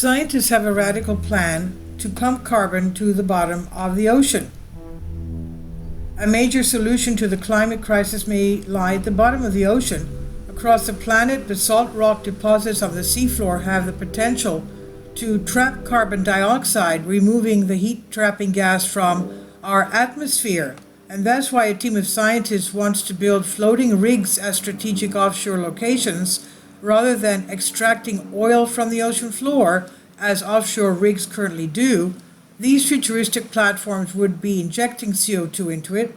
Scientists have a radical plan to pump carbon to the bottom of the ocean. A major solution to the climate crisis may lie at the bottom of the ocean. Across the planet, basalt rock deposits on the seafloor have the potential to trap carbon dioxide, removing the heat-trapping gas from our atmosphere. And that's why a team of scientists wants to build floating rigs at strategic offshore locations rather than extracting oil from the ocean floor, as offshore rigs currently do. These futuristic platforms would be injecting CO2 into it.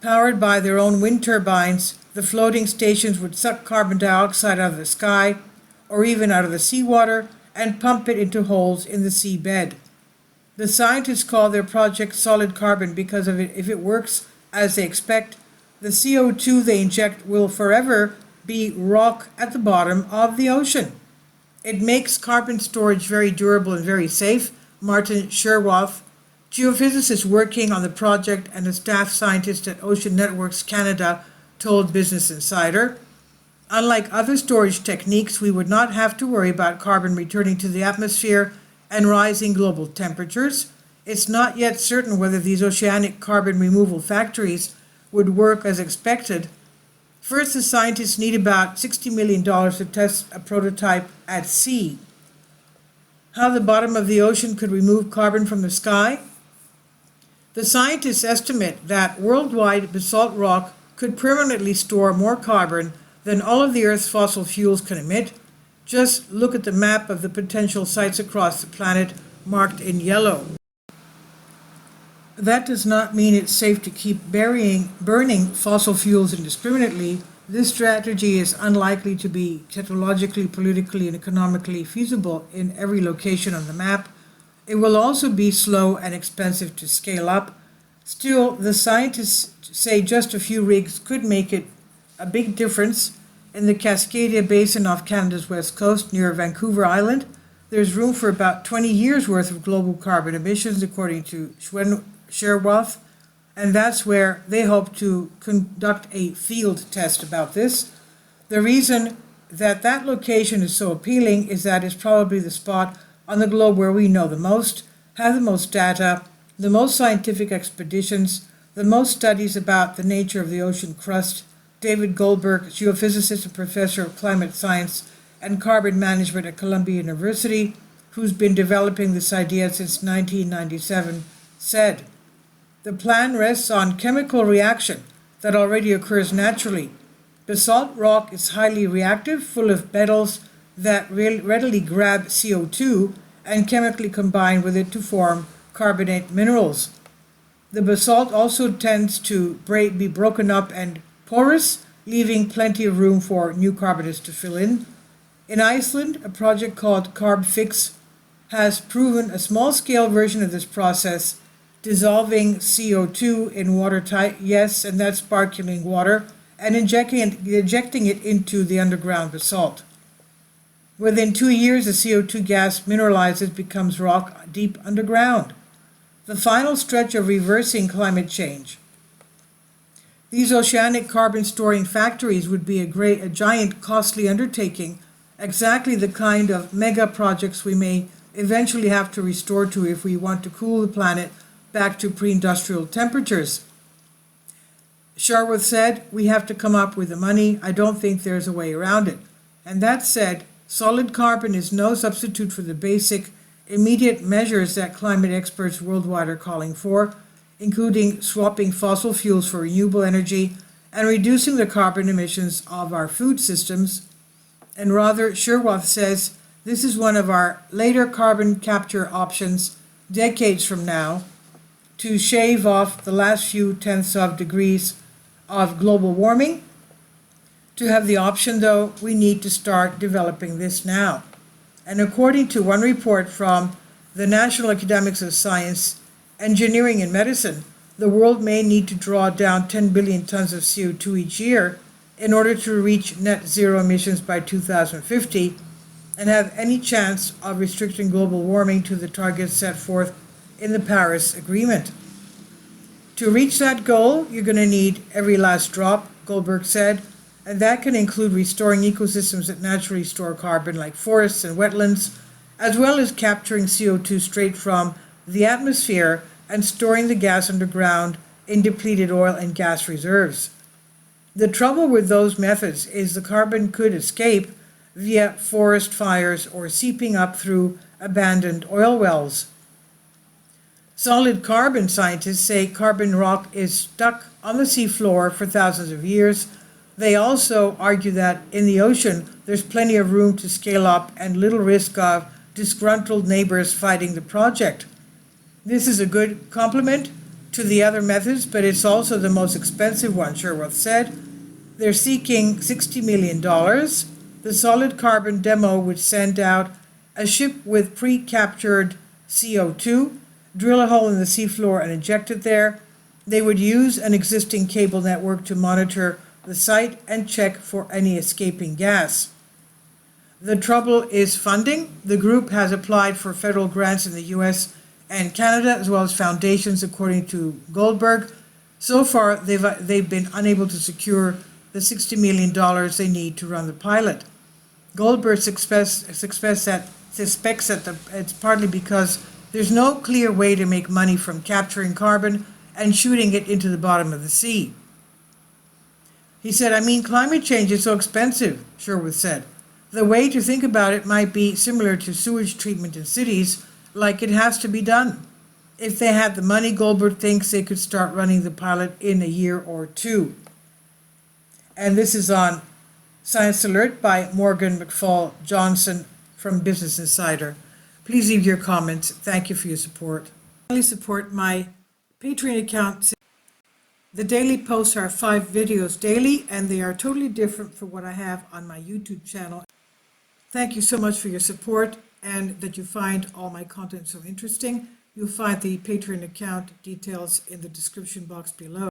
Powered by their own wind turbines, the floating stations would suck carbon dioxide out of the sky, or even out of the seawater, and pump it into holes in the seabed. The scientists call their project solid carbon because if it works as they expect, the CO2 they inject will forever be rock at the bottom of the ocean. It makes carbon storage very durable and very safe, Martin Sherwoth, geophysicist working on the project and a staff scientist at Ocean Networks Canada, told Business Insider. Unlike other storage techniques, we would not have to worry about carbon returning to the atmosphere and rising global temperatures. It's not yet certain whether these oceanic carbon removal factories would work as expected. First, the scientists need about $60 million to test a prototype at sea. How the bottom of the ocean could remove carbon from the sky? The scientists estimate that worldwide basalt rock could permanently store more carbon than all of the Earth's fossil fuels can emit. Just look at the map of the potential sites across the planet marked in yellow. That does not mean it's safe to keep burning fossil fuels indiscriminately. This strategy is unlikely to be technologically, politically, and economically feasible in every location on the map. It will also be slow and expensive to scale up. Still, the scientists say just a few rigs could make it a big difference. In the Cascadia Basin off Canada's west coast near Vancouver Island, there's room for about 20 years' worth of global carbon emissions, according to Sherwoth, and that's where they hope to conduct a field test about this. The reason that location is so appealing is that it's probably the spot on the globe where we know the most, have the most data, the most scientific expeditions, the most studies about the nature of the ocean crust. David Goldberg, geophysicist and professor of climate science and carbon management at Columbia University, who's been developing this idea since 1997, said, "The plan rests on chemical reaction that already occurs naturally. Basalt rock is highly reactive, full of metals that readily grab CO2 and chemically combine with it to form carbonate minerals. The basalt also tends to be broken up and porous, leaving plenty of room for new carbonates to fill in. In Iceland, a project called CarbFix has proven a small-scale version of this process, dissolving CO2 in watertight, yes, and that's sparkling water, and injecting it into the underground basalt. Within 2 years, the CO2 gas mineralizes, becomes rock deep underground. The final stretch of reversing climate change. These oceanic carbon storing factories would be a giant, costly undertaking, exactly the kind of mega projects we may eventually have to restore to if we want to cool the planet back to pre-industrial temperatures." Sherwoth said, "We have to come up with the money. I don't think there's a way around it." And that said, solid carbon is no substitute for the basic, immediate measures that climate experts worldwide are calling for, including swapping fossil fuels for renewable energy and reducing the carbon emissions of our food systems. And rather, Sherwoth says, this is one of our later carbon capture options decades from now to shave off the last few tenths of degrees of global warming. To have the option, though, we need to start developing this now. And according to one report from the National Academies of Science, Engineering and Medicine, the world may need to draw down 10 billion tons of CO2 each year in order to reach net zero emissions by 2050 and have any chance of restricting global warming to the targets set forth in the Paris Agreement. To reach that goal, you're going to need every last drop, Goldberg said, and that can include restoring ecosystems that naturally store carbon like forests and wetlands, as well as capturing CO2 straight from the atmosphere and storing the gas underground in depleted oil and gas reserves. The trouble with those methods is the carbon could escape via forest fires or seeping up through abandoned oil wells. Solid carbon scientists say carbon rock is stuck on the seafloor for thousands of years. They also argue that in the ocean there's plenty of room to scale up and little risk of disgruntled neighbors fighting the project. This is a good complement to the other methods, but it's also the most expensive one, Sherwood said. They're seeking $60 million. The solid carbon demo would send out a ship with pre-captured CO2, drill a hole in the seafloor and inject it there. They would use an existing cable network to monitor the site and check for any escaping gas. The trouble is funding. The group has applied for federal grants in the US and Canada, as well as foundations, according to Goldberg. So far, they've been unable to secure the $60 million they need to run the pilot. Goldberg suspects that it's partly because there's no clear way to make money from capturing carbon and shooting it into the bottom of the sea. He said, climate change is so expensive, Sherwood said. The way to think about it might be similar to sewage treatment in cities, like it has to be done. If they had the money, Goldberg thinks they could start running the pilot in a year or two. And this is on Science Alert by Morgan McFall Johnson from Business Insider. Please leave your comments. Thank you for your support. Please support my Patreon account. The daily posts are 5 videos daily, and they are totally different from what I have on my YouTube channel. Thank you so much for your support and that you find all my content so interesting. You'll find the Patreon account details in the description box below.